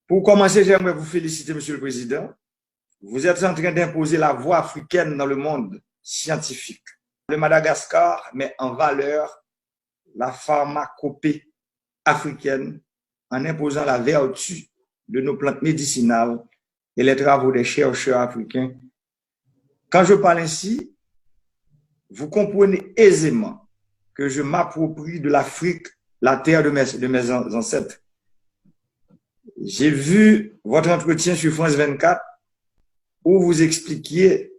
Pour commencer, j'aimerais vous féliciter, Monsieur le Président. Vous êtes en train d'imposer la voix africaine dans le monde scientifique. Le Madagascar met en valeur la pharmacopée africaine en imposant la vertu de nos plantes médicinales et les travaux des chercheurs africains. Quand je parle ainsi, vous comprenez aisément que je m'approprie de l'Afrique, la terre de mes ancêtres. J'ai vu votre entretien sur France 24 où vous expliquiez,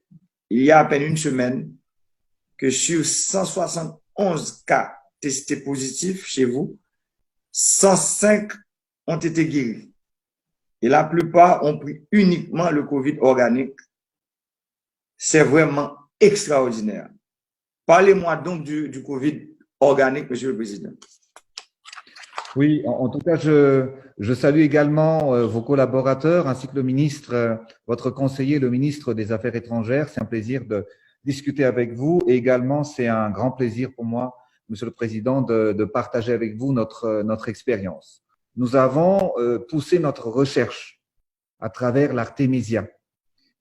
il y a à peine une semaine, que sur 171 cas testés positifs chez vous, 105 ont été guéris. Et la plupart ont pris uniquement le Covid organique. C'est vraiment extraordinaire. Parlez-moi donc du Covid organique, Monsieur le Président. Oui, en tout cas, je salue également vos collaborateurs ainsi que le ministre, votre conseiller, le ministre des Affaires étrangères. C'est un plaisir de discuter avec vous et également c'est un grand plaisir pour moi, Monsieur le Président, de partager avec vous notre expérience. Nous avons poussé notre recherche à travers l'Artemisia.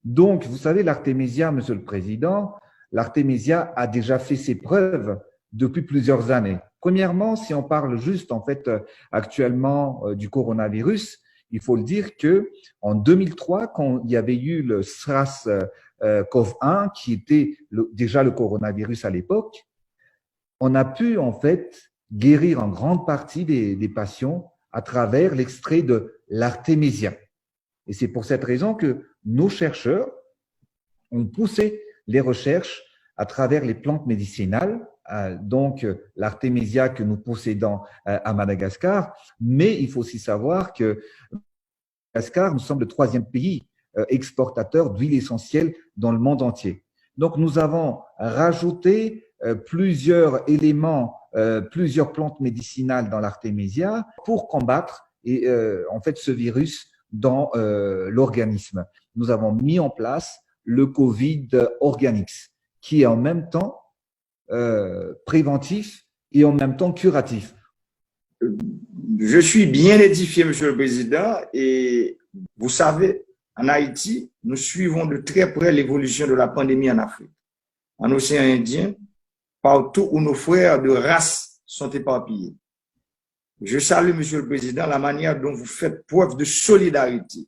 Donc, vous savez, l'Artemisia, Monsieur le Président, l'Artemisia a déjà fait ses preuves depuis plusieurs années. Premièrement, si on parle juste en fait actuellement du coronavirus, il faut le dire que en 2003, quand il y avait eu le SARS-CoV-1, qui était déjà le coronavirus à l'époque, on a pu en fait guérir en grande partie des patients à travers l'extrait de l'Artemisia. Et c'est pour cette raison que nos chercheurs ont poussé les recherches à travers les plantes médicinales, donc l'Artemisia que nous possédons à Madagascar, mais il faut aussi savoir que Madagascar, nous sommes le 3e pays exportateur d'huile essentielle dans le monde entier. Donc nous avons rajouté plusieurs éléments, plusieurs plantes médicinales dans l'Artemisia pour combattre en fait ce virus dans l'organisme. Nous avons mis en place le Covid Organics, qui est en même temps préventif et en même temps curatif. Je suis bien édifié, Monsieur le Président, et vous savez, en Haïti, nous suivons de très près l'évolution de la pandémie en Afrique, en océan Indien, partout où nos frères de race sont éparpillés. Je salue, Monsieur le Président, la manière dont vous faites preuve de solidarité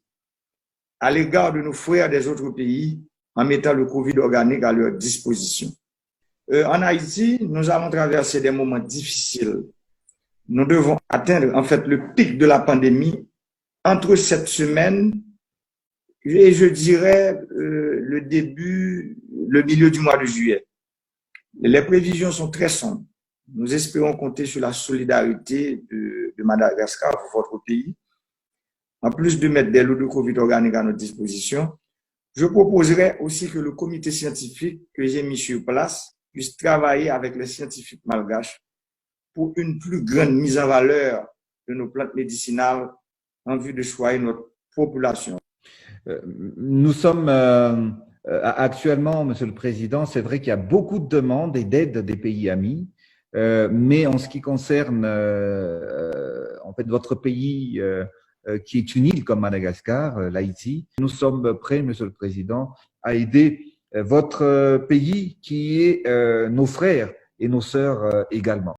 à l'égard de nos frères des autres pays en mettant le Covid organique à leur disposition. En Haïti, nous avons traversé des moments difficiles. Nous devons atteindre en fait le pic de la pandémie entre cette semaine et je dirais le milieu du mois de juillet. Les prévisions sont très sombres. Nous espérons compter sur la solidarité de Madagascar, votre pays. En plus de mettre des lots de Covid organique à notre disposition, je proposerai aussi que le comité scientifique que j'ai mis sur place puisse travailler avec les scientifiques malgaches pour une plus grande mise en valeur de nos plantes médicinales en vue de soigner notre population. Nous sommes actuellement, Monsieur le Président, c'est vrai qu'il y a beaucoup de demandes et d'aides des pays amis, mais en ce qui concerne en fait votre pays qui est une île comme Madagascar, l'Haïti, nous sommes prêts, Monsieur le Président, à aider votre pays qui est nos frères et nos sœurs également.